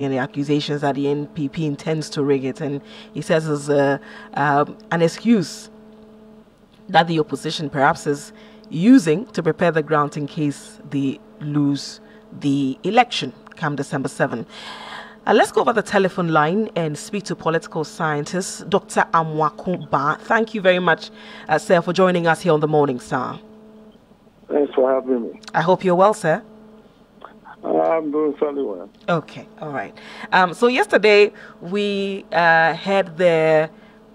and the accusations that the NPP intends to rig it, and he says it's an excuse that the opposition perhaps is using to prepare the ground in case they lose the election come December 7. Let's go over the telephone line and speak to political scientist Dr. Amwaku Ba. Thank you very much, sir, for joining us here on the Morning Star. Thanks for having me. I hope you're well, sir. I'm doing fairly well. Okay, all right. So yesterday we had the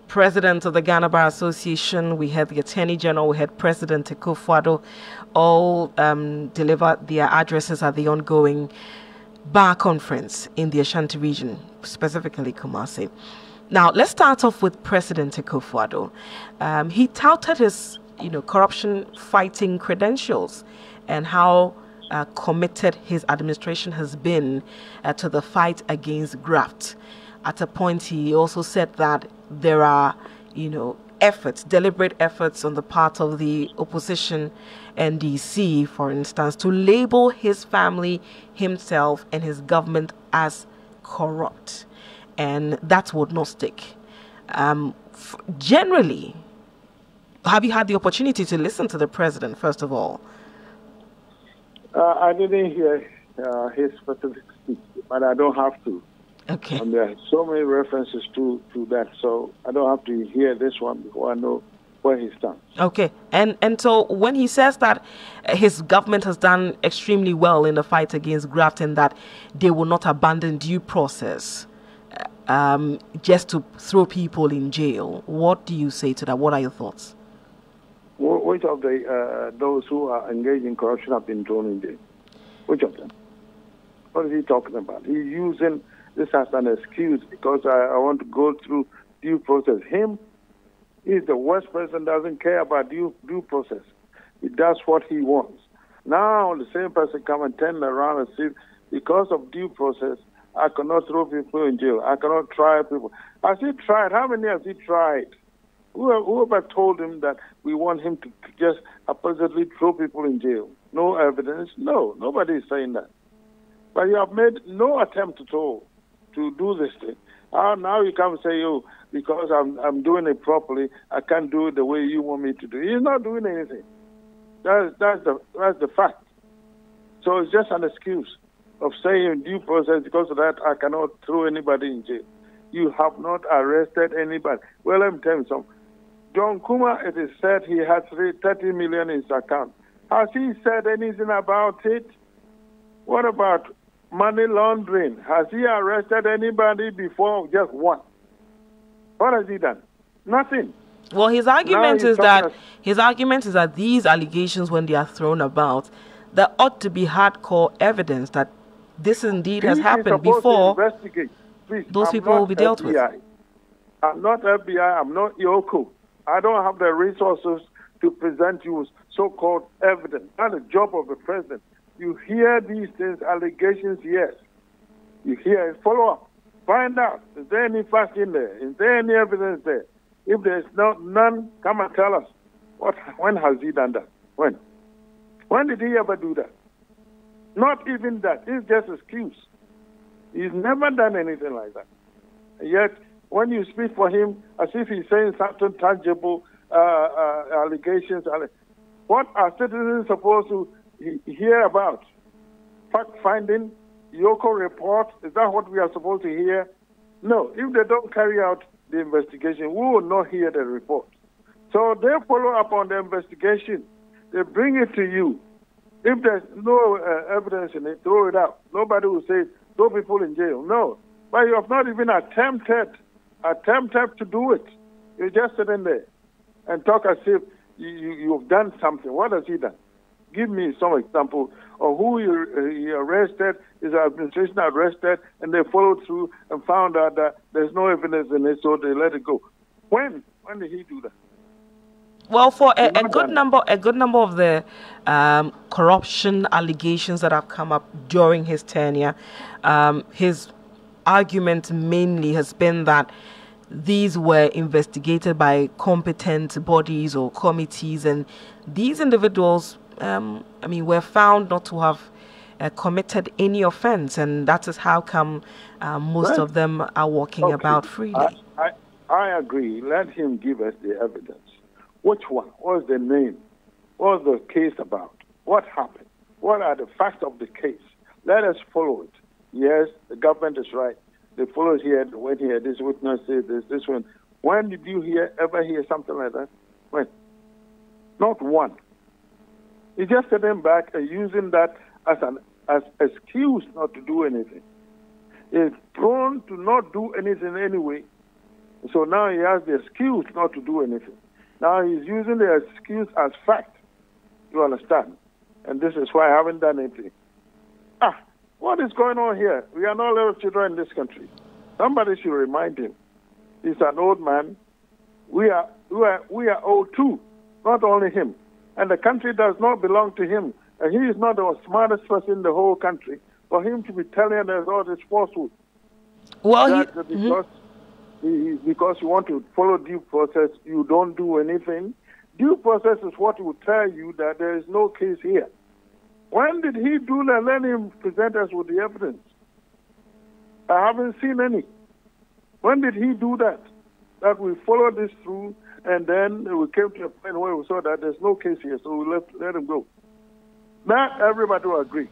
president of the Ghana Bar Association, we had the Attorney General, we had President Akufo-Addo all deliver their addresses at the ongoing bar conference in the Ashanti region, specifically Kumasi. Now, let's start off with President Akufo-Addo. He touted his, corruption-fighting credentials and how committed his administration has been to the fight against graft. At a point, he also said that there are, deliberate efforts on the part of the opposition, NDC, for instance, to label his family, himself, and his government as corrupt. And that would not stick. Generally, have you had the opportunity to listen to the president, first of all? I didn't hear his specific speech, but I don't have to. Okay. And there are so many references to that, so I don't have to hear this one before I know where he stands. Okay. And so when he says that his government has done extremely well in the fight against graft and that they will not abandon due process just to throw people in jail, what do you say to that? What are your thoughts? Which of those who are engaged in corruption have been thrown in jail? Which of them? What is he talking about? He's using this as an excuse because I want to go through due process. He's the worst person, doesn't care about due process. He does what he wants. Now the same person come and turn around and say, because of due process, I cannot throw people in jail. I cannot try people. Has he tried? How many has he tried? Whoever told him that we want him to just supposedly throw people in jail? No evidence? No, nobody is saying that. But you have made no attempt at all to do this thing. Now you come and say, because I'm doing it properly, I can't do it the way you want me to do it. He's not doing anything. That's the fact. So it's just an excuse of saying due process, because of that I cannot throw anybody in jail. You have not arrested anybody. Well, let me tell you something. John Kuma, it is said he has 30 million in his account. Has he said anything about it? What about money laundering? Has he arrested anybody before? Just one. What has he done? Nothing. Well, his argument is that these allegations, when they are thrown about, there ought to be hardcore evidence that this indeed has happened before those people will be dealt with. I'm not FBI. I'm not Yoko. I don't have the resources to present you with so-called evidence. That's the job of the president. You hear these things, allegations, yes. You hear it, follow up. Find out, is there any fact in there? Is there any evidence there? If there's none, come and tell us. When has he done that? When? When did he ever do that? Not even that. It's just an excuse. He's never done anything like that. Yet, when you speak for him, as if he's saying something tangible, allegations, what are citizens supposed to hear about? Fact-finding, Yoko report, is that what we are supposed to hear? No, if they don't carry out the investigation, we will not hear the report. So they follow up on the investigation. They bring it to you. If there's no evidence in it, throw it out. Nobody will say, throw people in jail. No. But you have not even attempted to do it. You're just sitting there and talk as if you've done something. What has he done? Give me some example of who he arrested, his administration arrested, and they followed through and found out that there's no evidence in it, so they let it go. When? When did he do that? Well, for a good number of the corruption allegations that have come up during his tenure, his argument mainly has been that these were investigated by competent bodies or committees, and these individuals, were found not to have committed any offense, and that is how come most of them are walking about freely. I agree. Let him give us the evidence. Which one? What's the name? What's the case about? What happened? What are the facts of the case? Let us follow it. Yes, the government is right. They followed here, they went here, this witness said this one. When did you ever hear something like that? When? Not one. He's just sitting back and using that as excuse not to do anything. He's prone to not do anything anyway. So now he has the excuse not to do anything. Now he's using the excuse as fact. You understand? And this is why I haven't done anything. What is going on here? We are not little children in this country. Somebody should remind him. He's an old man. We are old too, not only him. And the country does not belong to him. And he is not the smartest person in the whole country. For him to be telling us all this falsehood. Well, because you want to follow due process, you don't do anything. Due process is what will tell you that there is no case here. When did he do that? Let him present us with the evidence. I haven't seen any. When did he do that? That we followed this through, and then we came to a point where we saw that there's no case here, so we let him go. Not everybody will agree.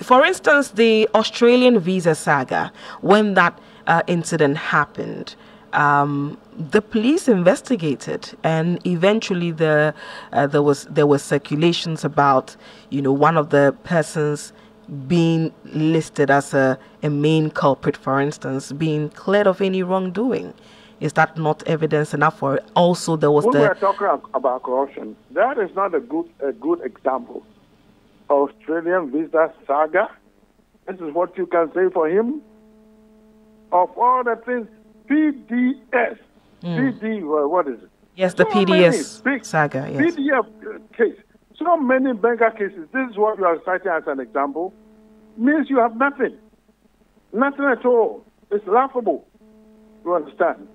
For instance, the Australian visa saga, when that incident happened, the police investigated, and eventually there were circulations about, one of the persons being listed as a main culprit, for instance, being cleared of any wrongdoing. Is that not evidence enough for it? Also, there was when we are talking about corruption, that is not a good example. Australian visa saga. This is what you can say for him. Of all the things, PDS. What is it? Yes, the PDS saga. Yes. PDF case. So many banker cases. This is what you are citing as an example. Means you have nothing. Nothing at all. It's laughable. You understand?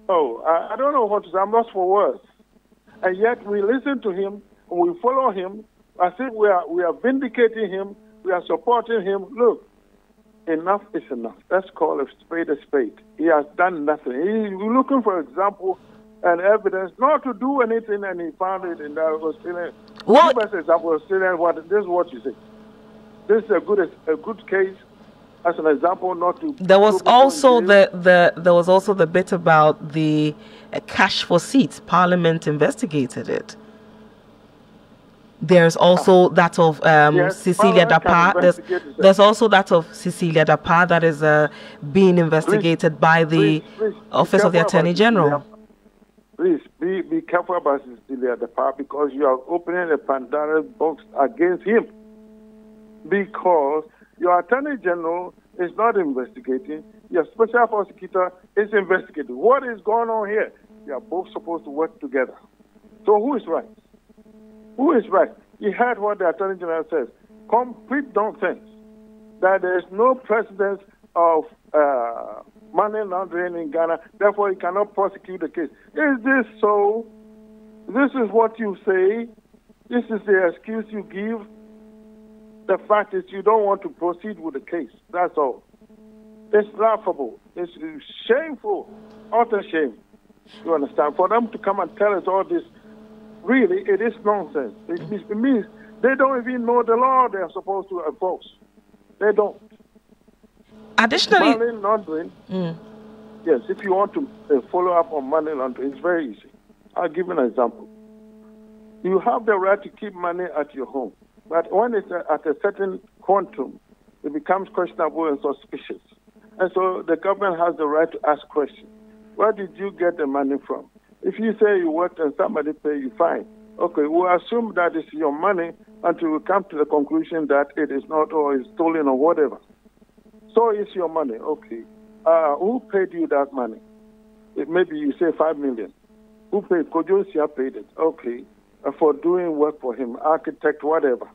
Oh, I don't know what to say. I'm lost for words. And yet we listen to him, and we follow him. I think we are vindicating him. We are supporting him. Look, enough is enough. Let's call a spade a spade. He has done nothing. He's looking for example and evidence not to do anything, and he found it in that Australian. What? Give us example Australian. This is what you say. This is a good case as an example not to. There was also there was also the bit about the cash for seats. Parliament investigated it. There's also that of Cecilia Dapar. There's also that of Cecilia Dapar that is being investigated by the Office of the Attorney General. Please be careful about Cecilia Dapar, because you are opening a Pandora's box against him. Because your Attorney General is not investigating, your Special Prosecutor is investigating. What is going on here? You are both supposed to work together. So who is right? Who is right? You heard what the Attorney General says. Complete nonsense. That there is no precedence of money laundering in Ghana, therefore you cannot prosecute the case. Is this so? This is what you say? This is the excuse you give? The fact is you don't want to proceed with the case. That's all. It's laughable. It's shameful. Utter shame. You understand? For them to come and tell us all this, really, it is nonsense. It means they don't even know the law they are supposed to enforce. They don't. Additionally, money laundering. Yes, if you want to follow up on money laundering, it's very easy. I'll give you an example. You have the right to keep money at your home, but when it's at a certain quantum, it becomes questionable and suspicious. And so the government has the right to ask questions. Where did you get the money from? If you say you worked and somebody pay you, fine. Okay, we'll assume that it's your money until we come to the conclusion that it is not, or is stolen or whatever. So it's your money, okay. Who paid you that money? Maybe you say 5 million. Who paid? Kojosia paid it, okay, for doing work for him, architect, whatever.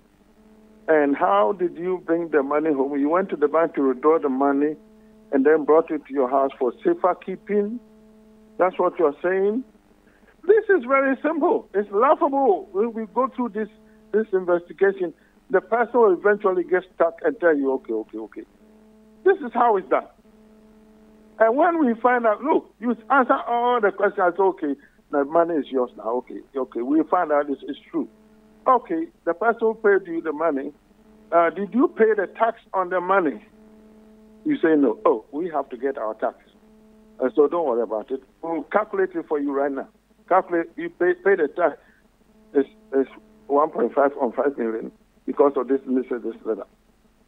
And how did you bring the money home? You went to the bank to withdraw the money and then brought it to your house for safer keeping? That's what you're saying? This is very simple. It's laughable. We go through this investigation. the person will eventually get stuck and tell you, okay. This is how it's done. And when we find out, look, you answer all the questions, okay, the money is yours now, okay. We find out this is true. Okay, the person who paid you the money, did you pay the tax on the money? You say no. Oh, we have to get our tax. And so don't worry about it. We'll calculate it for you right now. Calculate, you pay the tax. It's 1.5 on 5 million because of this letter.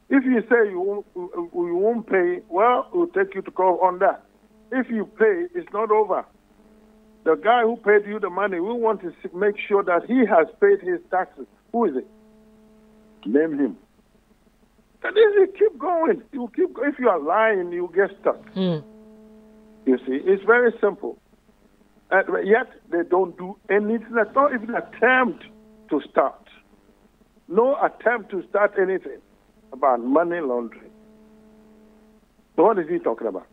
If you say you won't pay, well, we'll take you to court on that. If you pay, it's not over. The guy who paid you the money, we want to make sure that he has paid his taxes. Who is it? Name him. And then you keep going. If you are lying, you get stuck. You see, it's very simple. And yet they don't do anything. That's not even an attempt to start. No attempt to start anything about money laundering. So what is he talking about?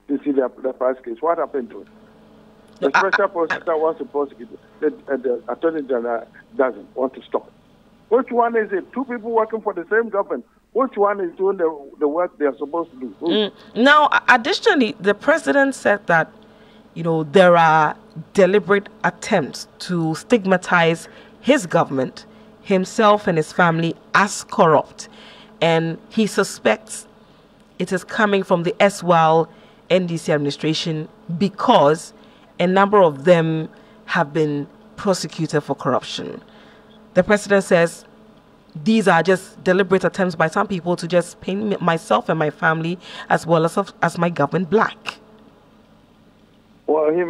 You see the price case. What happened to it? The special prosecutor wants to prosecute it. The attorney general doesn't want to stop it. Which one is it? Two people working for the same government. Which one is doing the work they are supposed to do? Now, additionally, the president said that, there are deliberate attempts to stigmatize his government, himself and his family as corrupt. And he suspects it is coming from the SWAL NDC administration because a number of them have been prosecuted for corruption. The president says these are just deliberate attempts by some people to just paint myself and my family as well as my government black. Well, he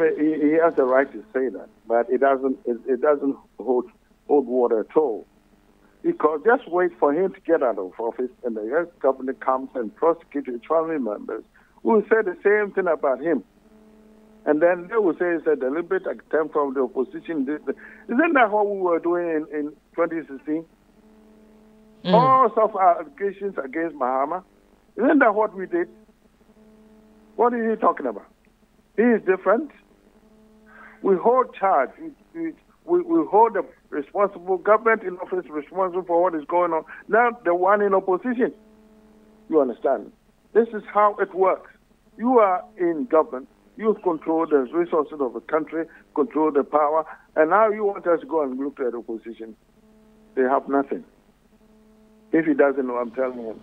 has the right to say that, but it doesn't hold water at all. Because just wait for him to get out of office and the U.S. government comes and prosecutes his family members who will say the same thing about him. And then they will say it's a deliberate attempt from the opposition. Isn't that what we were doing in 2016? All sorts of allegations against Mahama. Isn't that what we did? What is he talking about? He is different. We hold charge. We hold the responsible government in office responsible for what is going on. Not the one in opposition. You understand? This is how it works. You are in government. You control the resources of the country, control the power, and now you want us to go and look at the opposition. They have nothing. If he doesn't know, I'm telling him.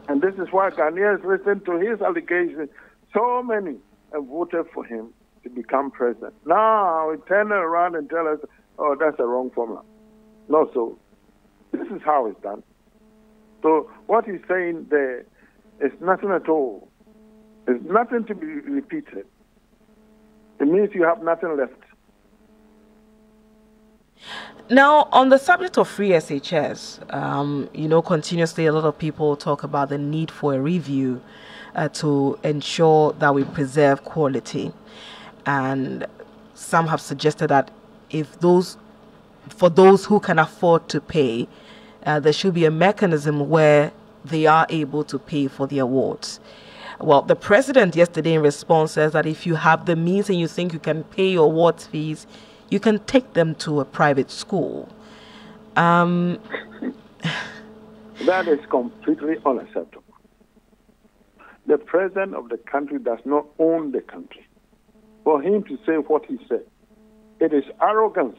And this is why Ghanaians listen to his allegations. So many have voted for him to become president. Now he turn around and tell us, oh, that's the wrong formula. No, so this is how it's done. So what he's saying there is nothing at all. It's nothing to be repeated. It means you have nothing left. Now, on the subject of free SHS, continuously a lot of people talk about the need for a review to ensure that we preserve quality. And some have suggested that for those who can afford to pay, there should be a mechanism where they are able to pay for the awards. Well, the president yesterday in response says that if you have the means and you think you can pay your awards fees, you can take them to a private school. That is completely unacceptable. The president of the country does not own the country. For him to say what he said, it is arrogance.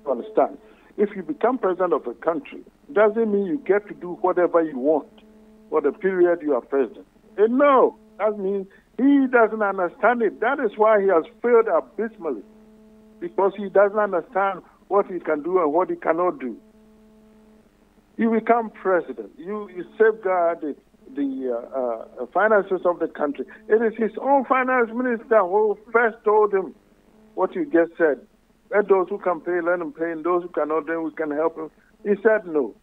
You understand? If you become president of a country, it doesn't mean you get to do whatever you want for the period you are president. No, that means he doesn't understand it. That is why he has failed abysmally, because he doesn't understand what he can do and what he cannot do. You become president. You safeguard the finances of the country. It is his own finance minister who first told him what you just said. Let those who can pay, let them pay, and those who cannot, then we can help him. He said no.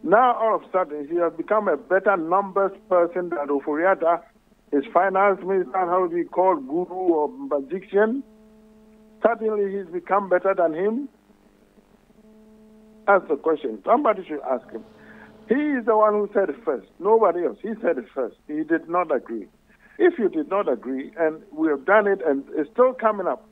Now, all of a sudden, he has become a better numbers person than Oforiatta, his finance minister, how he called guru or magician. Suddenly, he's become better than him. That's the question. Somebody should ask him. He is the one who said it first. Nobody else. He said it first. He did not agree. If you did not agree, and we have done it, and it's still coming up,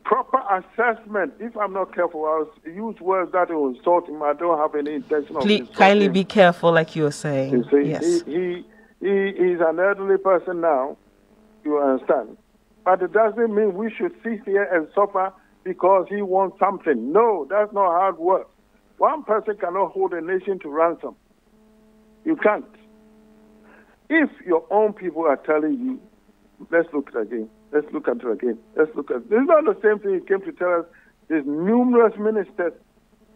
proper assessment. If I'm not careful, I'll use words that will insult him. I don't have any intention of insulting kindly him. be careful, like you were saying. You see, yes. He's an elderly person now, you understand. But it doesn't mean we should sit here and suffer because he wants something. No, that's not how it works. One person cannot hold a nation to ransom. You can't. If your own people are telling you, let's look at it again, let's look at it again, let's look at it. This is not the same thing he came to tell us. These numerous ministers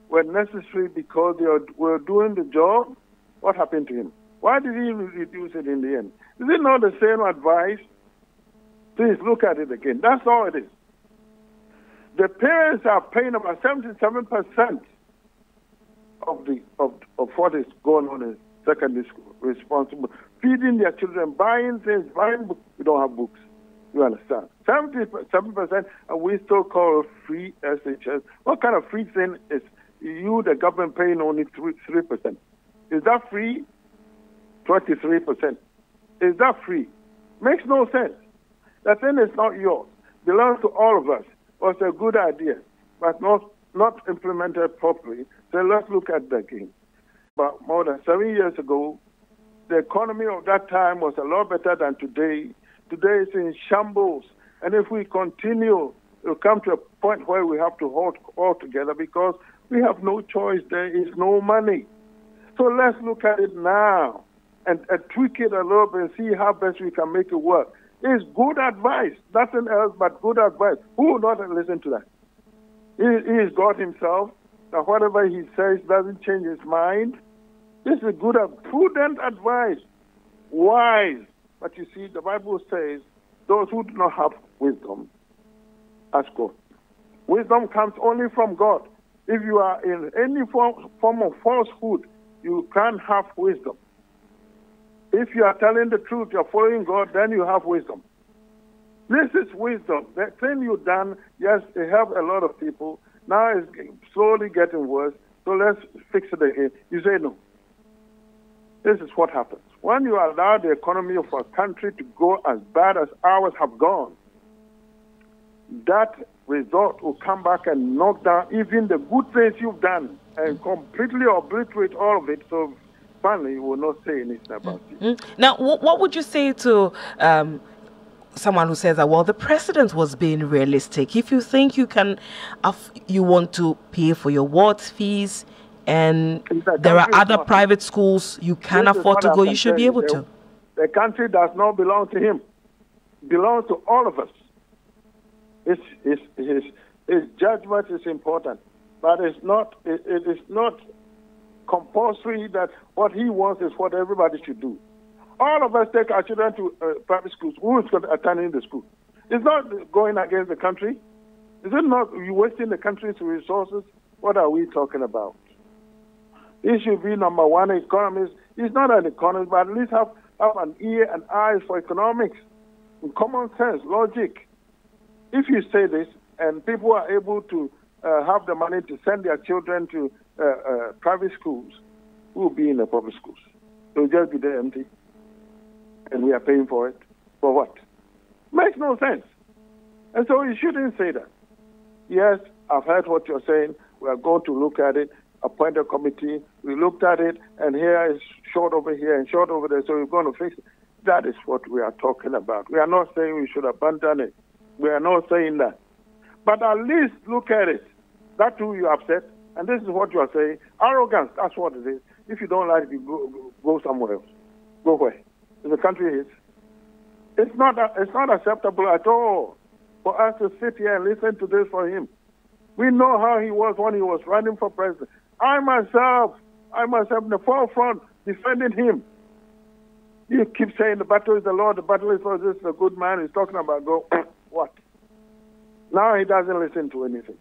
were necessary because they were doing the job. What happened to him? Why did he reduce it in the end? Is it not the same advice? Please look at it again. That's all it is. The parents are paying about 77% of what is going on in secondary school, responsible, feeding their children, buying things, buying books. We don't have books. You understand? 77%, and we still call it free SHS. What kind of free thing is you, the government, paying only 3%? Is that free? 23%. Is that free? Makes no sense. The thing is not yours. Belongs to all of us. Was a good idea, but not implemented properly. So let's look at that again. But more than 7 years ago, the economy of that time was a lot better than today. Today it's in shambles. And if we continue, we'll come to a point where we have to hold all together because we have no choice. There is no money. So let's look at it now and tweak it a little bit and see how best we can make it work. It's good advice, nothing else but good advice. Who will not listen to that? He is God himself. Now, whatever he says doesn't change his mind. This is good, prudent advice, wise. But you see, the Bible says, those who do not have wisdom, ask God. Wisdom comes only from God. If you are in any form of falsehood, you can't have wisdom. If you are telling the truth, you're following God, then you have wisdom. This is wisdom. The thing you've done, yes, it helped a lot of people. Now it's slowly getting worse, so let's fix it again. You say no. This is what happens. When you allow the economy of a country to go as bad as ours have gone, that result will come back and knock down even the good things you've done and completely obliterate all of it. So finally, you will not say anything about it. Now, what would you say to someone who says that, well, the president was being realistic? If you think you want to pay for your wards fees and there are other private schools you can afford to go, you should be able to. The country does not belong to him. It belongs to all of us. His judgment is important, but it is not compulsory that what he wants is what everybody should do. All of us take our children to private schools. Who is attending the school? It's not going against the country. Is it not you wasting the country's resources? What are we talking about? He should be number one economist. He's not an economist, but at least have an ear and eyes for economics, and common sense, logic. If you say this and people are able to have the money to send their children to private schools, who will be in the public schools? They'll just be there empty. And we are paying for it. For what? Makes no sense. And so you shouldn't say that. Yes, I've heard what you're saying. We are going to look at it, appoint a committee. We looked at it, and here is short over here and short over there, so we're going to fix it. That is what we are talking about. We are not saying we should abandon it. We are not saying that. But at least look at it. That too you upset, and this is what you are saying. Arrogance, that's what it is. If you don't like it, you go somewhere else. Go where? The country is. It's not acceptable at all for us to sit here and listen to this for him. We know how he was when he was running for president. I myself in the forefront defending him. You keep saying the battle is the Lord, the battle is for this, the good man. He's talking about go, what? Now he doesn't listen to anything.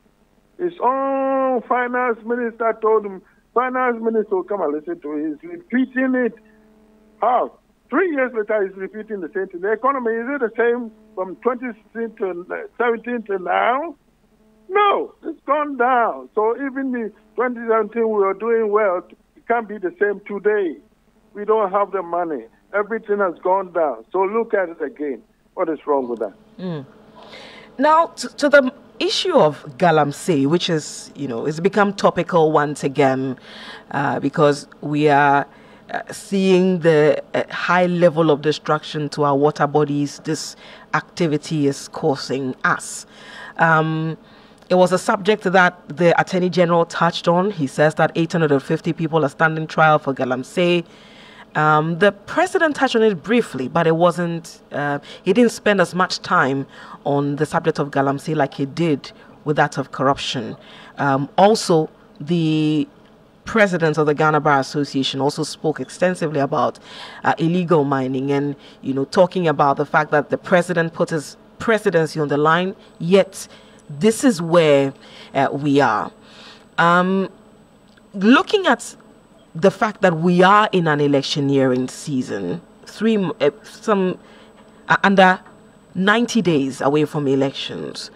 His own finance minister told him, finance minister will come and listen to it. He's repeating it. How? 3 years later, he's repeating the same thing. The economy, is it the same from 2016 to 17 to now? No, it's gone down. So even in 2017, we were doing well. It can't be the same today. We don't have the money. Everything has gone down. So look at it again. What is wrong with that? Now, to the issue of Galamsey, which is, it's become topical once again because we are seeing the high level of destruction to our water bodies this activity is causing us. It was a subject that the Attorney General touched on. He says that 850 people are standing trial for Galamsey. The president touched on it briefly, but it wasn't, he didn't spend as much time on the subject of Galamsey like he did with that of corruption. Also, the president of the Ghana Bar Association also spoke extensively about illegal mining and, talking about the fact that the president put his presidency on the line, yet this is where we are. Looking at the fact that we are in an electioneering season, under 90 days away from elections,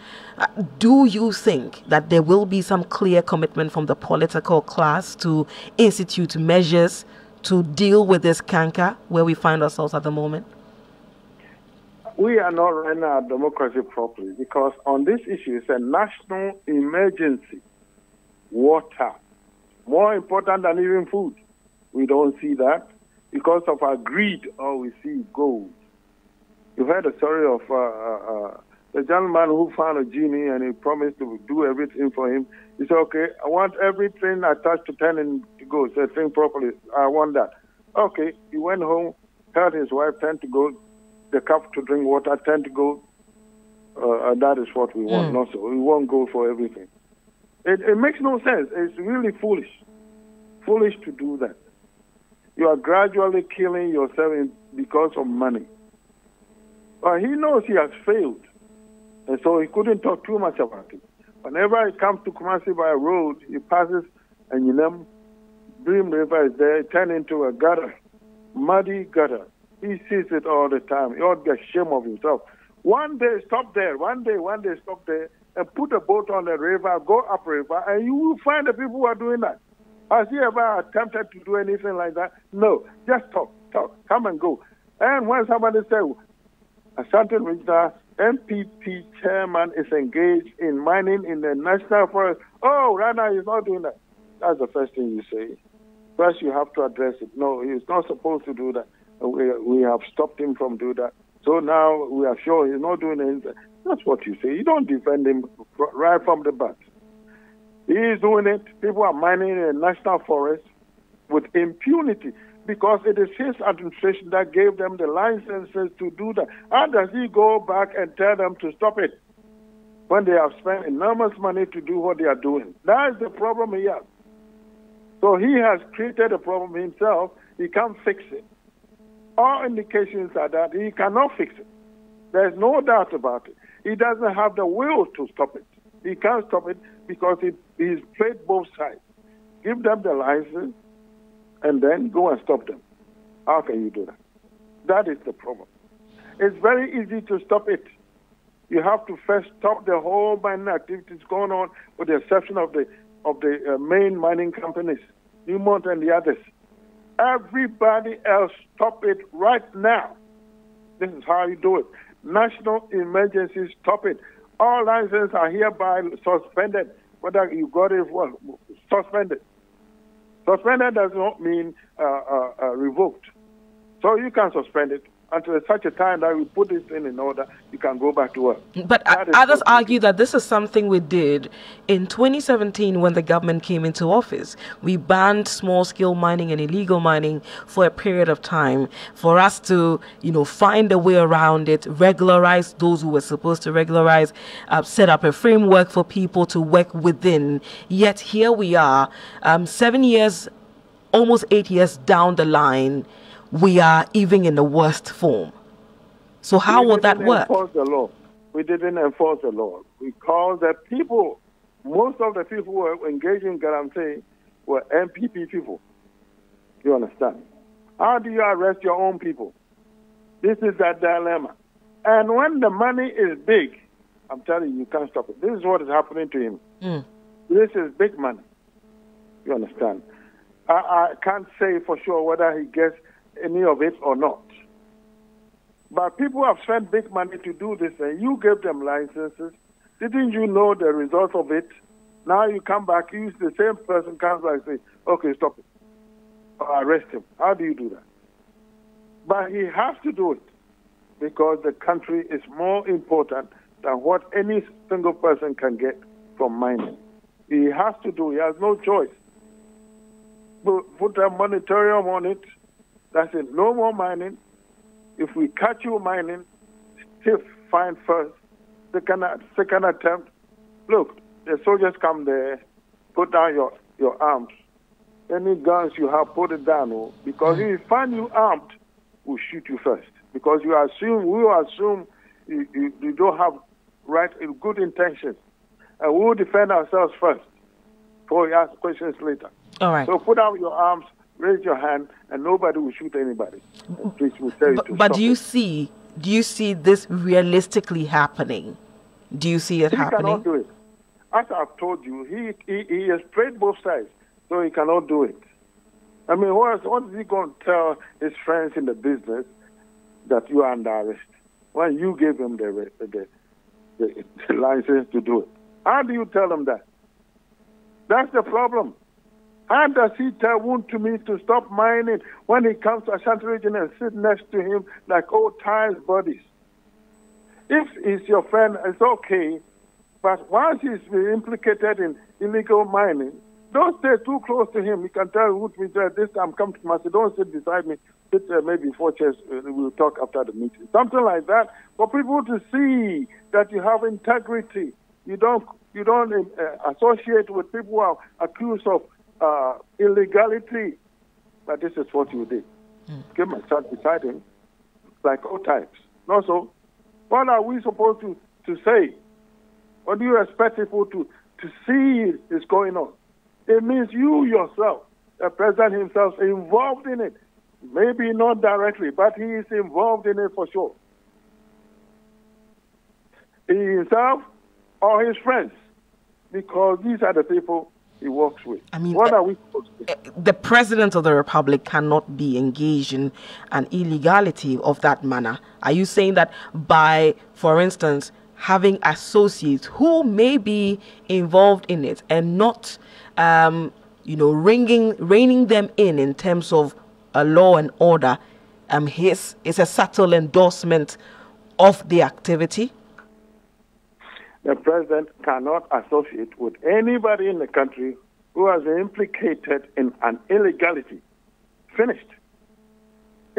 do you think that there will be some clear commitment from the political class to institute measures to deal with this canker where we find ourselves at the moment? We are not running our democracy properly because on this issue, it's a national emergency. Water, more important than even food. We don't see that because of our greed. All we see is gold. You heard the story of the gentleman who found a genie and he promised to do everything for him. He said, okay, I want everything attached to turn into gold. So think properly. I want that. Okay, he went home, told his wife, turn to gold. The cup to drink water, turn to gold. That is what we want. Not so. We won't go for everything. It makes no sense. It's really foolish. Foolish to do that. You are gradually killing yourself because of money. But he knows he has failed. And so he couldn't talk too much about it. Whenever he comes to Kumasi by road, he passes and Dream River is there, it turned into a gutter, muddy gutter. He sees it all the time. He ought to get ashamed of himself. One day, stop there. One day, stop there and put a boat on the river, go upriver, and you will find the people who are doing that. Has he ever attempted to do anything like that? No. Just talk, come and go. And when somebody says, Asante Regional MPP chairman is engaged in mining in the national forest, oh, Rana is not doing that. That's the first thing you say. First, you have to address it. No, he's not supposed to do that. We have stopped him from doing that. So now we are sure he's not doing anything. That's what you say. You don't defend him right from the bat. He is doing it. People are mining in the national forest with impunity because it is his administration that gave them the licenses to do that. How does he go back and tell them to stop it when they have spent enormous money to do what they are doing? That is the problem he has. So he has created a problem himself. He can't fix it. All indications are that he cannot fix it. There's no doubt about it. He doesn't have the will to stop it. He can't stop it because he's played both sides. Give them the license and then go and stop them. How can you do that? That is the problem. It's very easy to stop it. You have to first stop the whole mining activities going on, with the exception of the main mining companies, Newmont and the others. Everybody else, stop it right now. This is how you do it. National emergency, stop it. All licenses are hereby suspended. Whether you got it, well, suspended. Suspended does not mean revoked. So you can suspend it until such a time that we put this thing in order, you can go back to work. But others argue that this is something we did in 2017 when the government came into office. We banned small-scale mining and illegal mining for a period of time for us to, find a way around it, regularize those who were supposed to regularize, set up a framework for people to work within. Yet here we are, 7 years, almost 8 years down the line, we are even in the worst form. So how will that work? We didn't enforce the law. We called the people, most of the people who were engaged in Galamsey were MPP people. You understand? How do you arrest your own people? This is that dilemma. And when the money is big, I'm telling you, you can't stop it. This is what is happening to him. This is big money. You understand? I can't say for sure whether he gets any of it or not. But people have spent big money to do this, and you gave them licenses. Didn't you know the result of it? Now you come back, the same person comes back and say, okay, stop it, or arrest him. How do you do that? But he has to do it because the country is more important than what any single person can get from mining. He has to do it. He has no choice. Put a moratorium on it. That's it. No more mining. If we catch you mining, still fine first. Second attempt. Look, the soldiers come there, put down your arms. Any guns you have, put it down. Because if we find you armed, we'll shoot you first. Because we will assume you don't have good intentions. And we will defend ourselves first before we ask questions later. All right. So put out your arms, raise your hand, and nobody will shoot anybody. And police will tell you to but stop do you see this realistically happening? Do you see it happening? He cannot do it. As I've told you, he has played both sides, so he cannot do it. I mean, what is he going to tell his friends in the business that you are under arrest when you gave him the license to do it? How do you tell him that? That's the problem. How does he tell Wontumi to stop mining when he comes to Ashanti region and sit next to him like old times buddies? If he's your friend, it's okay. But once he's implicated in illegal mining, don't stay too close to him. You can tell Wontumi that this time come to Macedonia, don't sit beside me. Sit maybe 4 chairs. We'll talk after the meeting. Something like that for people to see that you have integrity. You don't associate with people who are accused of illegality. But this is what you did. Came and sat beside him like old times. Not so. What are we supposed to say? What do you expect people to see is going on? It means you yourself, the president himself, is involved in it. Maybe not directly, but he is involved in it for sure. He himself or his friends, because these are the people he works with. I mean, what are we supposed to do? The president of the republic cannot be engaged in an illegality of that manner. Are you saying that by, for instance, having associates who may be involved in it and not, reining them in terms of a law and order, is a subtle endorsement of the activity? The president cannot associate with anybody in the country who has been implicated in an illegality. Finished.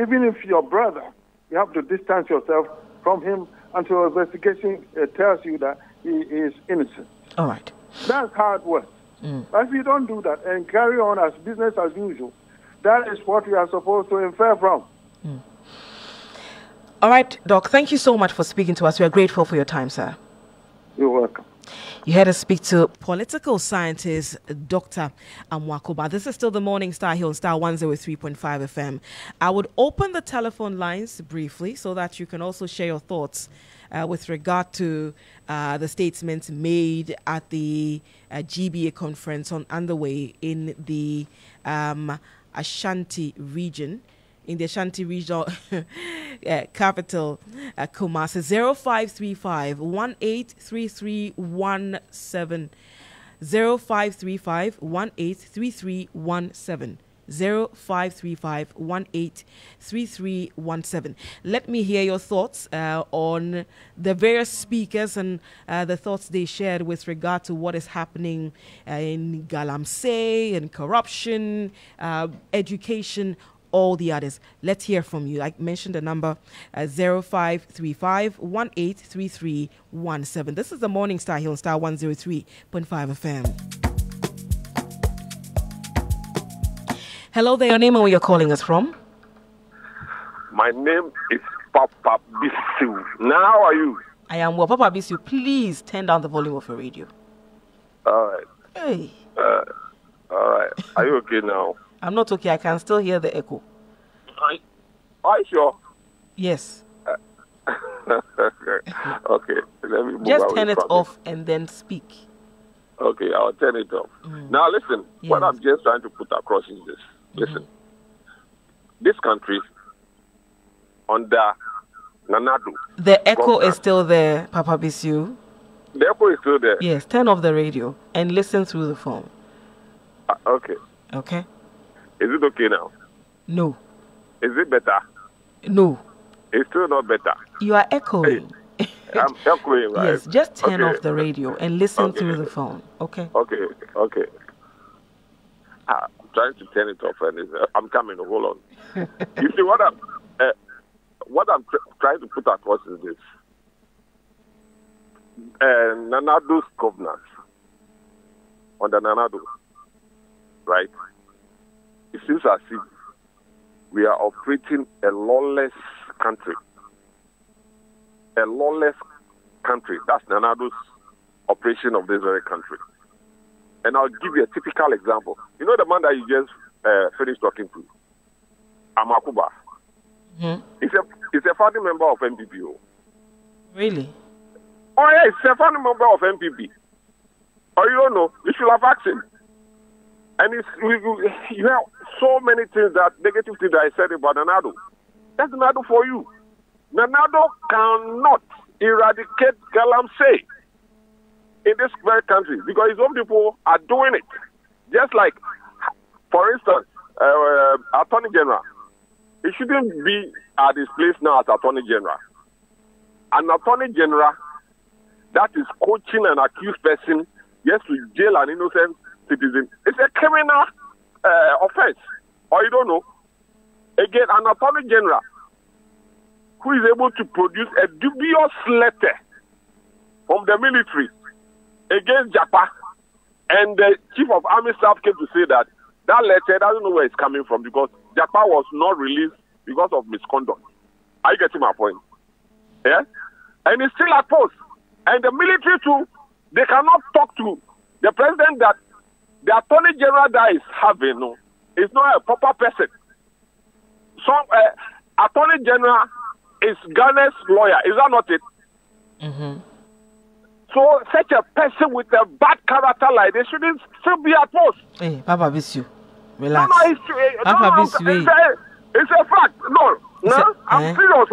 Even if your brother, you have to distance yourself from him until investigation tells you that he is innocent. All right. That's how it works. But if you don't do that and carry on as business as usual, that is what we are supposed to infer from. All right, Doc, thank you so much for speaking to us. We are grateful for your time, sir. You're welcome. You had to speak to political scientist Dr. Amwakoba. This is still the Morning Star here on Star 103.5 FM. I would open the telephone lines briefly so that you can also share your thoughts with regard to the statements made at the GBA conference underway in the Ashanti region. In the Ashanti regional capital, Kumasi, 0535 183317. 0535 183317. 0535 183317. Let me hear your thoughts on the various speakers and the thoughts they shared with regard to what is happening in Galamsey and corruption, education, all the others. Let's hear from you. I mentioned the number 0535 183317. This is the Morning Star here on Star 103.5 FM. Hello there, your name and where you're calling us from? My name is Papa Bisu. Now, how are you? I am well. Papa Bisu, please turn down the volume of your radio. All right. Hey. All right. Are you okay now? I'm not okay. I can still hear the echo. Are you sure? Yes. Okay. Let me move Just turn it from off and then speak. Okay, I'll turn it off. Now, listen. Yes. What I'm just trying to put across is this. Listen. This country, under Nanado. The echo is still there, Papa Bisu. The echo is still there. Yes, turn off the radio and listen through the phone. Okay. Okay? Is it okay now? No. Is it better? No. It's still not better. You are echoing. I'm echoing, right? Yes, just turn Okay. off the radio and listen Okay. through the phone. Okay? Okay. I'm trying to turn it off, and I'm coming. Hold on. You see what I'm trying to put across is this: Nanado's governance on the Nanado, right? It seems as if we are operating a lawless country. A lawless country. That's Nanado's operation of this very country. And I'll give you a typical example. You know the man that you just finished talking to, Amakuba. Mm-hmm. He's a founding member of MPP. Really? Oh yeah, he's a founding member of MPP. Oh, you don't know? You should have asked him. And you have so many things negative things that I said about Nanado. That's Nanado for you. Nanado cannot eradicate Galamsey in this very country because his own people are doing it. Just like, for instance, Attorney General. He shouldn't be at his place now as Attorney General. An Attorney General that is coaching an accused person, yes, to jail an innocent citizen. It's a criminal offense. Or you don't know. Again, an Attorney General who is able to produce a dubious letter from the military against Japa, and the Chief of Army Staff came to say that letter doesn't know where it's coming from because Japa was not released because of misconduct. Are you getting my point? Yeah? And he's still at post. And the military too, they cannot talk to the president that the Attorney General that is having is not a proper person. Some Attorney General is Ghana's lawyer. Is that not it? Mm-hmm. So such a person with a bad character like this shouldn't still be at post. Hey, Papa Bisu, relax. No, Papa Bisu, it's a fact. No, I'm serious.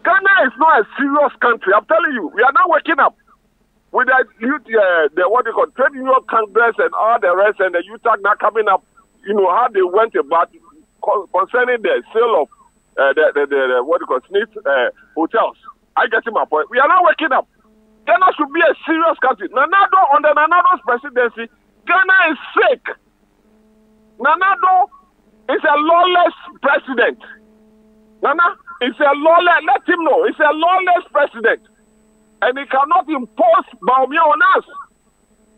Ghana is not a serious country. I'm telling you, we are now waking up with the youth, what they call trade union congress and all the rest, and the youth are now coming up. You know how they went about concerning the sale of the what they call Smith hotels. I get my point. We are now waking up. Ghana should be a serious country. Under Nanado's presidency, Ghana is sick. Nanado is a lawless president. Nana is a lawless. Let him know. He's a lawless president, and he cannot impose Baumia on us.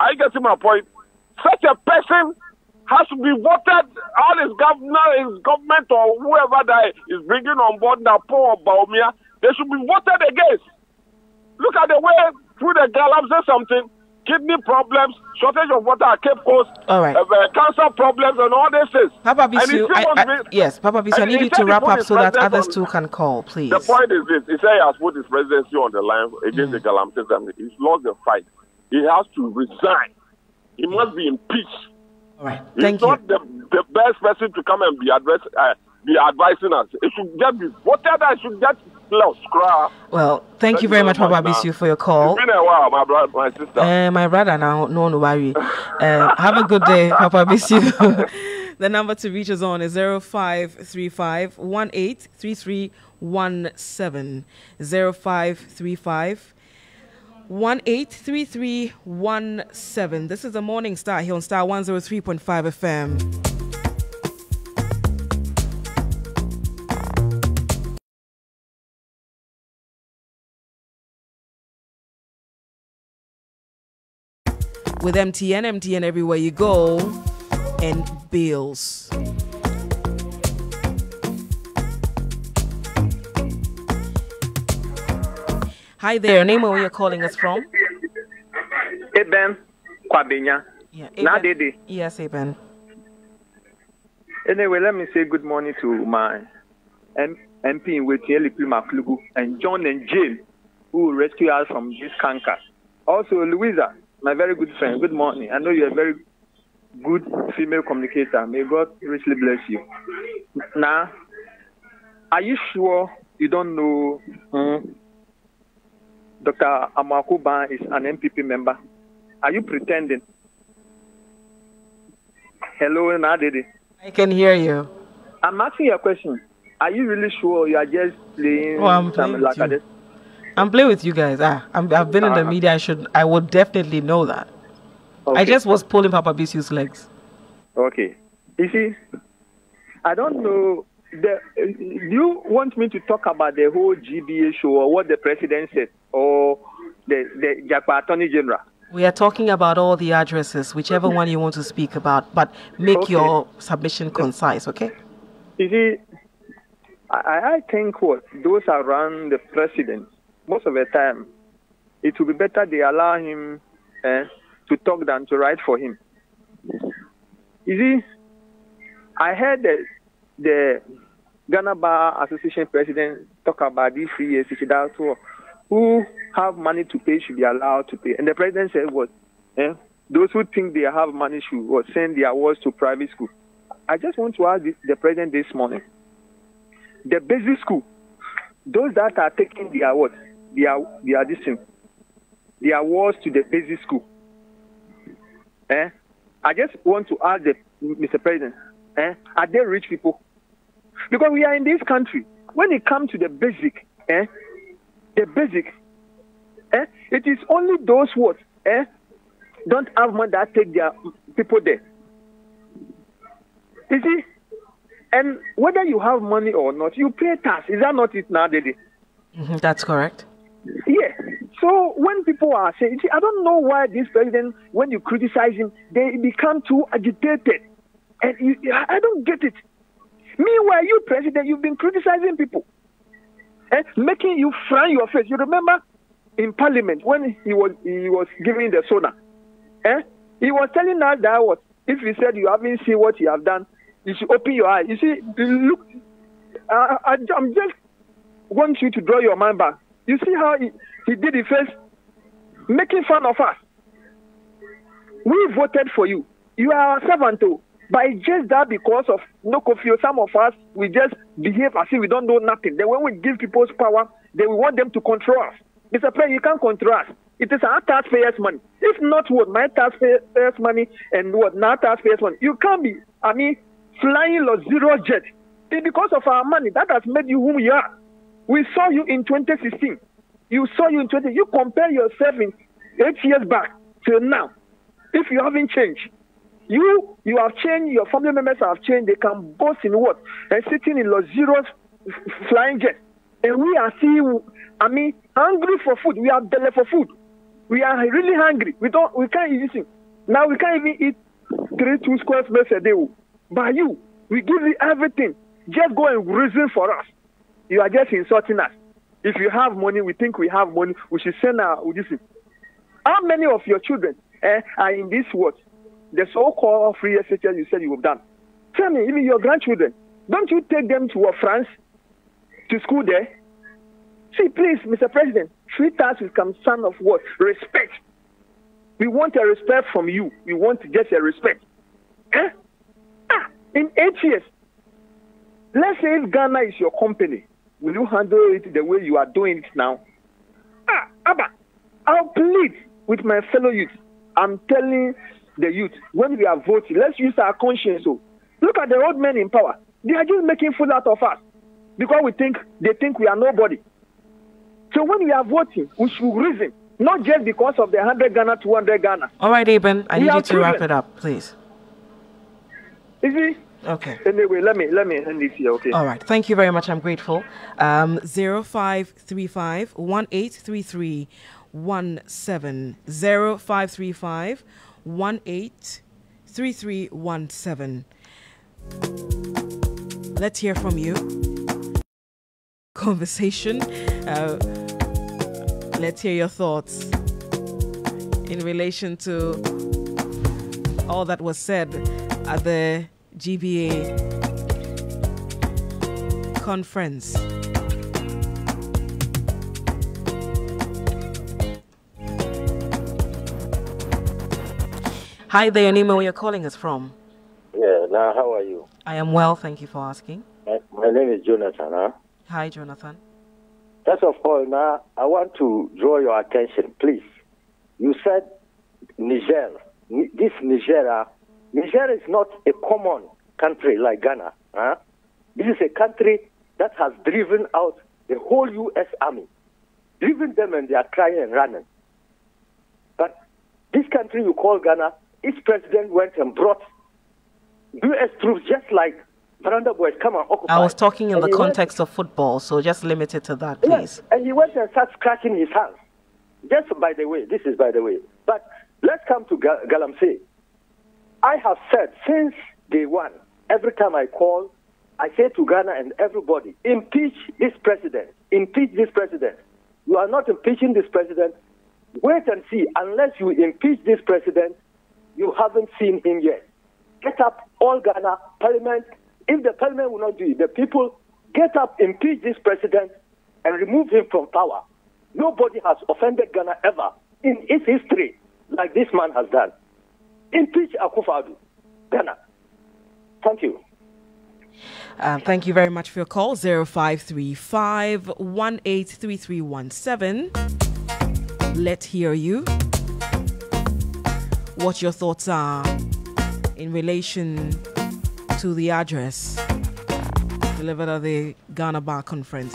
I get my point. Such a person has to be voted. All his government or whoever that is bringing on board Napo or Baumia, they should be voted against. Look at the way through the Galamsey something, kidney problems, shortage of water at Cape Coast, all right. Cancer problems, and all these things. Papa Bisu, yes, Papa Bisu, I need you to wrap up so that others too can call, please. The point is this: he said he has put his presidency on the line against the Galamsey family. He's lost the fight. He has to resign. He must be impeached. All right, thank you. you. He's not the best person to come and be advising us. It should just be whatever. It should just lost. Well, thank you very much, Papa Bisu, for your call. It's been a while, my brother, my sister. My brother now, no worry. Have a good day, Papa Bisu. The number to reach us on is 0535 183317. 0535 183317. This is the Morning Star here on Star 103.5 FM. With MTN everywhere you go, and bills. Hi there, name where you're calling us from? Eben Kwabenya. Yeah, Eben. Yes, Eben. Anyway, let me say good morning to my MP in Waiting, Maklugu, and John and Jane, who will rescue us from this canker. Also, Louisa, my very good friend, good morning. I know you're a very good female communicator. May God richly bless you. Now, are you sure you don't know Dr. Amakuban is an MPP member. Are you pretending? Hello, Nadede. I can hear you. I'm asking you a question. Are you really sure you are just playing I'm playing with you. I'm playing with you guys. I've been in the media. I would definitely know that. Okay. I just was pulling Papa Bisu's legs. Okay. You see, I don't know. Do you want me to talk about the whole GBA show or what the president said or the Jakpa Attorney General? We are talking about all the addresses, whichever one you want to speak about, but make your submission concise, okay? You see, I think those around the president, most of the time, it will be better they allow him to talk than to write for him. You see, I heard the Ghana Bar Association president talk about these 3 years who have money to pay should be allowed to pay. And the president said those who think they have money should send their awards to private school. I just want to ask the president this morning, the basic school, those that are taking the awards, the awards to the basic school. I just want to ask Mr. President, are they rich people? Because we are in this country. When it comes to the basic, it is only those who don't have money that take their people there. You see? And whether you have money or not, you pay tax. Is that not it now, Daddy? That's correct. Yeah. So when people are saying, see, I don't know why this president, when you criticize him, they become too agitated. And I don't get it. Meanwhile, you president, you've been criticizing people, making you frown your face. You remember in Parliament when he was giving the soda, he was telling us that if he said you haven't seen what you have done, you should open your eyes. You see, look, I'm just want you to draw your mind back. You see how he did it first, making fun of us. We voted for you. You are our servant too. But it's just that because of no coffee, some of us, we just behave as if we don't know nothing. Then when we give people power, then we want them to control us. Mr. President, you can't control us. It is our taxpayers' money. If not my taxpayers' money and not taxpayers' money, you can't be, flying zero jet. It's because of our money. That has made you whom you are. We saw you in 2016. You compare yourself in 8 years back till now. If you haven't changed, you have changed, your family members have changed, they can boast in what? And sitting in luxurious flying jets. And we are still, hungry for food. We are belly for food. We are really hungry. We can't eat this. Now we can't even eat 2 square meals a day. By you, we give you everything. Just go and reason for us. You are just insulting us. If you have money, we think we have money, we should send our Udisi. How many of your children are in this world? The so-called free SHS you said you have done. Tell me, even your grandchildren, don't you take them to France, to school there? See, please, Mr. President, treat us with some son of what? Respect. We want a respect from you. We want just a respect. In 8 years, let's say if Ghana is your company, will you handle it the way you are doing it now? Abba, I'll plead with my fellow youth. I'm telling the youth, when we are voting, let's use our conscience. So, look at the old men in power. They are just making fool out of us because they think we are nobody. So when we are voting, we should reason, not just because of the 100 Ghana, 200 Ghana. All right, Eben, I need you to wrap it up, please. Is it? Okay. Anyway, let me end this here, okay? All right. Thank you very much. I'm grateful. 0535 1833 17 0535 183317. Let's hear from you. Conversation. Let's hear your thoughts in relation to all that was said at the GBA conference. Hi there, your name and where you're calling us from. Yeah, now how are you? I am well, thank you for asking. My name is Jonathan. Hi, Jonathan. First of all, now I want to draw your attention, please. You said Niger. This Niger is not a common country like Ghana. Huh? This is a country that has driven out the whole U.S. Army, driven them, and they are crying and running. But this country you call Ghana, its president went and brought U.S. troops just like Baranda boys come and occupy. I was talking in the context of football, so just limit it to that, please. Yes, and he went and started scratching his hands. Just by the way, this is by the way. But let's come to Galamsey. I have said since day one, every time I call, I say to Ghana and everybody, impeach this president. Impeach this president. You are not impeaching this president. Wait and see. Unless you impeach this president, you haven't seen him yet. Get up, all Ghana, parliament. If the parliament will not do it, the people get up, impeach this president, and remove him from power. Nobody has offended Ghana ever in its history like this man has done. Impeach Akufo-Addo, Ghana. Thank you. Thank you very much for your call. 0535-183317. Let's hear you. What your thoughts are in relation to the address delivered at the Ghana Bar Conference.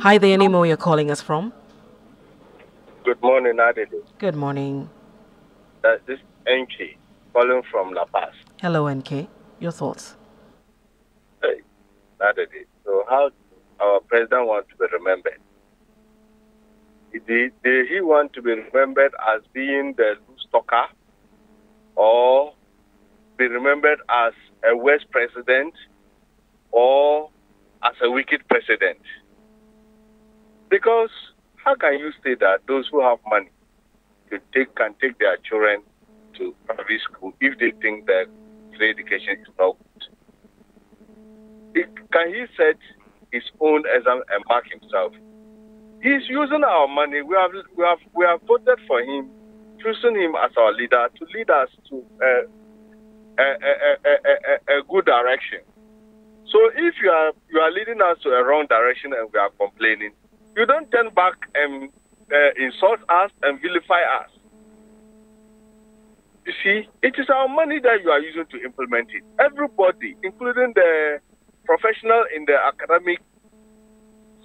Hi there, Nemo, you're calling us from? Good morning, Adede. Good morning. This is NK calling from La Paz. Hello, NK. Your thoughts? Hey, Adede. So how our president wants to be remembered? Did he want to be remembered as being the loose talker, or be remembered as a worse president, or as a wicked president? Because how can you say that those who have money can take their children to private school if they think that free education is not good? Can he set his own exam and mark himself? He's using our money. We have voted for him, choosing him as our leader to lead us to a good direction. So if you are leading us to a wrong direction and we are complaining, you don't turn back and insult us and vilify us. You see, it is our money that you are using to implement it. Everybody, including the professional in the academic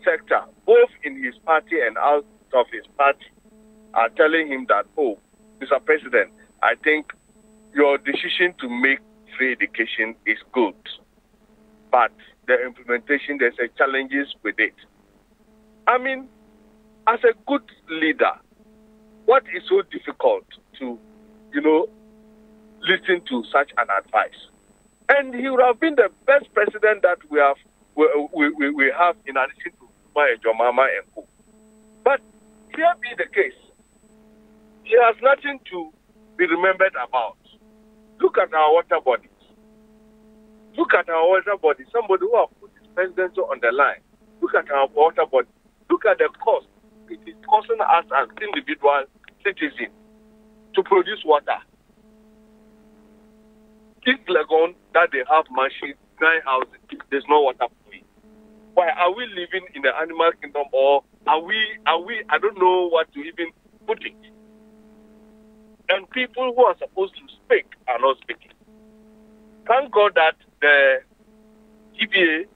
sector, both in his party and out of his party, are telling him that, oh, Mr. President, I think your decision to make free education is good. But the implementation, there's a challenges with it. I mean, as a good leader, what is so difficult to, listen to such an advice? And he would have been the best president that we have in addition to Jomama and Co. But here be the case. He has nothing to be remembered about. Look at our water bodies. Look at our water bodies. Somebody who has put his presidency on the line. Look at our water bodies. Look at the cost it is costing us as individual citizens to produce water. Each Legon that they have machines, 9 houses, there's no water for me. Why are we living in the animal kingdom, or are we I don't know what to even put it. And people who are supposed to speak are not speaking. Thank God that the GBA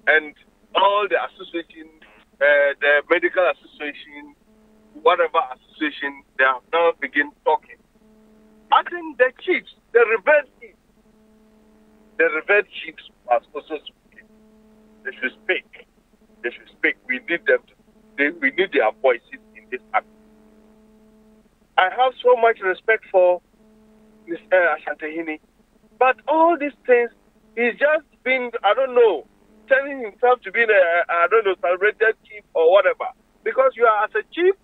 and all the associations, the medical association, whatever association, they have now begin talking. I think the chiefs, the revered chiefs are supposed to speak. They should speak. They should speak. We need them. We need their voices in this act. I have so much respect for Mr. Ashantehini, but all these things, he's just been, I don't know, telling himself to be celebrated chief or whatever. Because you are, as a chief,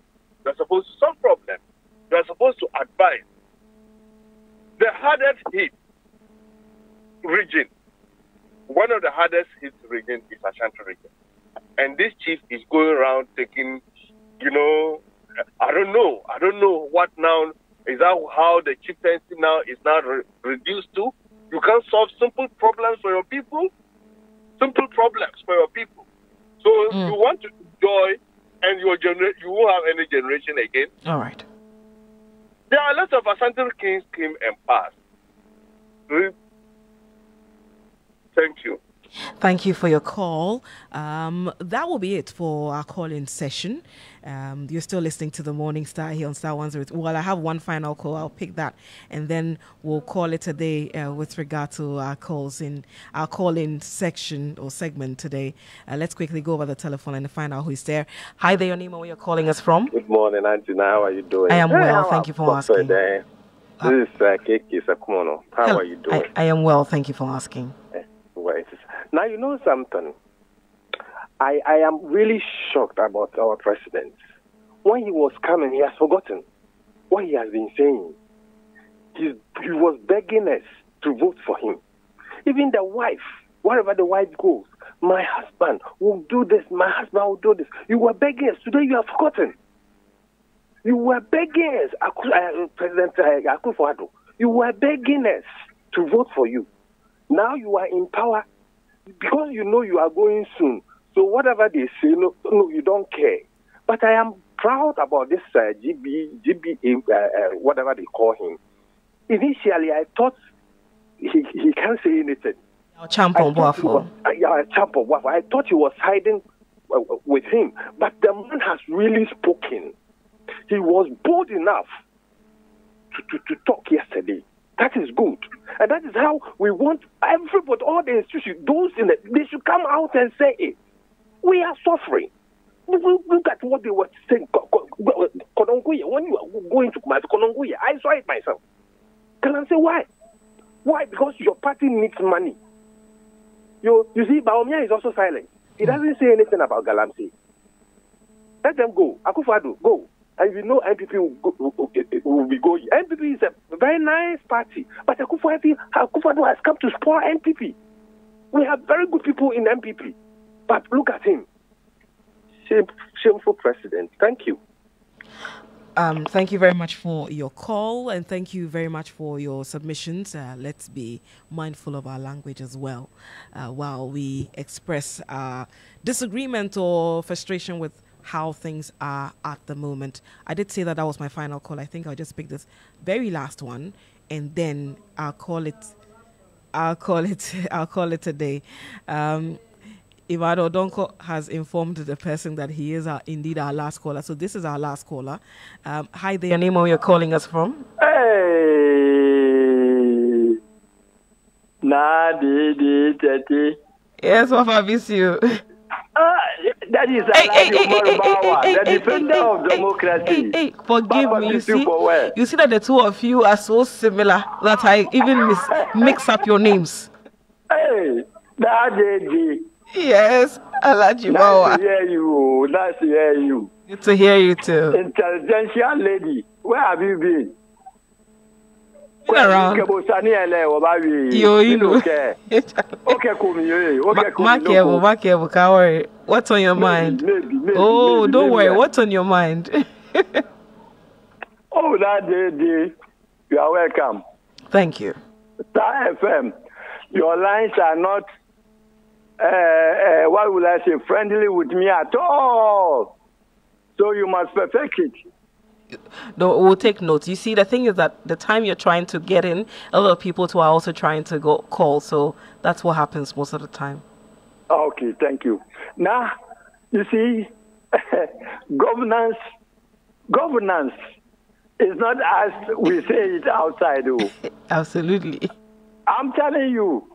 you are supposed to solve problems. You are supposed to advise. The hardest hit region, one of the hardest hit regions is Ashanti region. And this chief is going around taking, I don't know what now, is that how the chieftaincy now is now reduced to? You can't solve simple problems for your people? Simple problems for your people. So you want to enjoy, and you won't have any generation again. All right. There are lots of Ashanti kings came and passed. Thank you. Thank you for your call. That will be it for our call-in session. You're still listening to the Morning Star here on Star 103. Well, I have one final call. I'll pick that, and then we'll call it a day with regard to our calls in our call-in section or segment today. Let's quickly go over the telephone and find out who's there. Hi there, your name and where you're calling us from. Good morning, Auntie. How are you doing? I am well. Thank you for asking. This is Keke Sakumono. How are you doing? I am well. Thank you for asking. Wait. Now, you know something? I am really shocked about our president. When he was coming, he has forgotten what he has been saying. He was begging us to vote for him. Even the wife, wherever the wife goes, my husband will do this, my husband will do this. You were begging us. Today you have forgotten. You were begging us, President Akufo-Addo. You were begging us to vote for you. Now you are in power because you know you are going soon. So whatever they say, no, you don't care. But I am proud about this whatever they call him. Initially, I thought he can't say anything. I thought he was hiding with him. But the man has really spoken. He was bold enough to talk yesterday. That is good. And that is how we want everybody, all the institutions, those in it, they should come out and say it. We are suffering. Look at what they were saying. When you are going to Kononguya, I saw it myself. Can I say why? Why? Because your party needs money. You see, Baumia is also silent. He doesn't say anything about Galamsey. Let them go. Akufo-Addo, go. And we know NPP will be going. NPP is a very nice party, but Akufo-Addo has come to spoil NPP. We have very good people in NPP, but look at him. Shameful president. Thank you. Thank you very much for your call, and thank you very much for your submissions. Let's be mindful of our language as well while we express our disagreement or frustration with how things are at the moment. I did say that was my final call. I think I'll just pick this very last one, and then I'll call it a day. Ivado Donko has informed the person that he is indeed our last caller. So this is our last caller. Hi there, your name and where you're calling us from? Hey! Yes, what have you seen? That is the defender of democracy. Hey, forgive me. You see that the two of you are so similar that I even mix up your names. Hey, yes, Alaji Mawa. Nice to hear you. Good to hear you too. Intelligentsia lady, where have you been? Around. You know. Okay, what's on your mind? Maybe, don't worry. What's on your mind? That day, you are welcome. Thank you. Starr FM, your lines are not, what will I say, friendly with me at all. So you must perfect it. No, we'll take notes. You see, the thing is that the time you're trying to get in, a lot of people too are also trying to call. So that's what happens most of the time. Okay, thank you. Now, you see, governance is not as we say it outside. Absolutely. I'm telling you,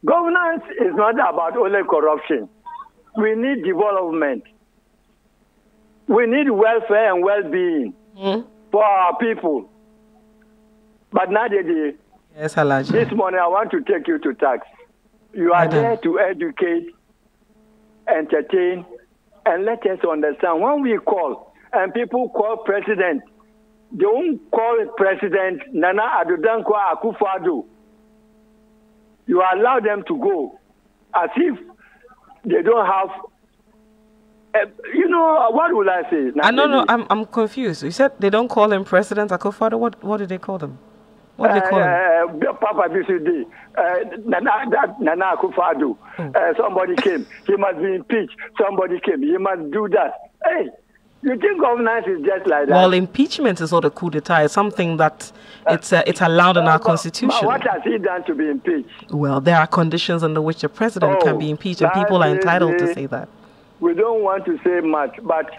governance is not about only corruption. We need development. We need welfare and well-being for our people. But now, yes, Alaji. This morning I want to take you to tax. You are there to educate, entertain, and let us understand. When we call and people call president, they won't call it President Nana Addo Dankwa Akufo-Addo. You allow them to go as if they don't have. What will I say? No, I'm confused. You said they don't call him President Akufo-Addo. What do they call him? What do they call him? Papa BCD, Nana Akufo-Addo. Somebody came. He must be impeached. Somebody came. He must do that. Hey, you think governance is just like that? Well, impeachment is not a coup d'etat. It's something that it's allowed in our constitution. But what has he done to be impeached? Well, there are conditions under which the president can be impeached, and people are entitled to say that. We don't want to say much, but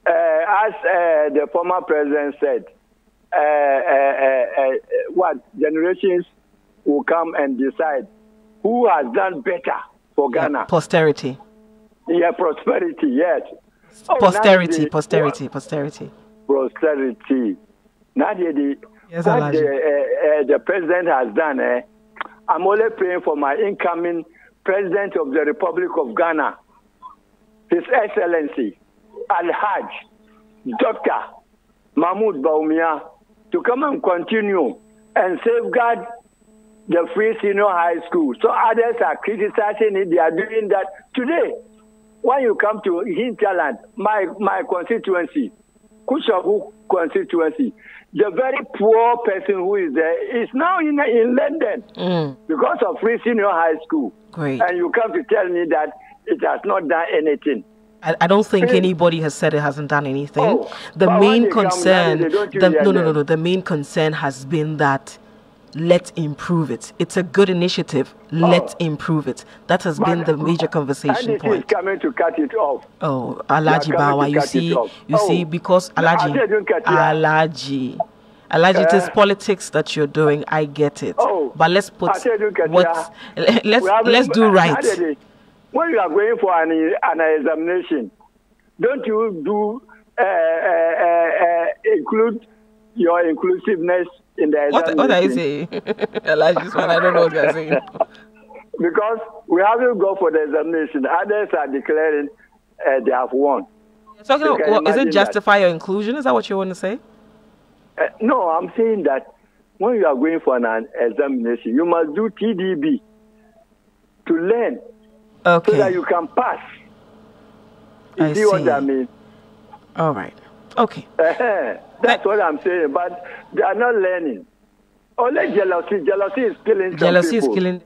as the former president said, what generations will come and decide who has done better for Ghana. Yeah, posterity. Yeah, prosperity, yes. Posterity. Now the president has done, I'm only praying for my incoming president of the Republic of Ghana, His Excellency, Al-Hajj, Dr. Mahmoud Baumia, to come and continue and safeguard the free senior high school. So others are criticizing it. They are doing that. Today, when you come to hinterland, my constituency, Kushabu constituency, the very poor person who is there is now in London because of free senior high school. Great. And you come to tell me that it has not done anything. I don't think anybody has said it hasn't done anything. The main concern, the main concern has been that let's improve it. It's a good initiative. Let's improve it. That has been the major conversation point. And it is coming to cut it off. Oh, Alaji Bawa, you see, because Alaji, it is politics that you're doing. I get it. But let's put let's do right. When you are going for an examination, don't you include your inclusiveness in the examination? What are you saying? I don't know what you're saying. Because we haven't gone for the examination. Others are declaring they have won. So is it justify your inclusion? Is that what you want to say? No, I'm saying that when you are going for an examination, you must do TDB to learn. Okay. So that you can pass. You see what I mean? All right. Okay. That's what I'm saying. But they are not learning. Only jealousy. Jealousy is killing Jealousy is killing.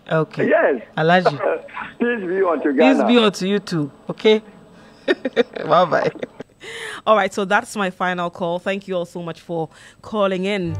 Okay. Yes. Alaji. Peace be unto Ghana. Peace be unto you too. Okay. Bye-bye. All right. So that's my final call. Thank you all so much for calling in.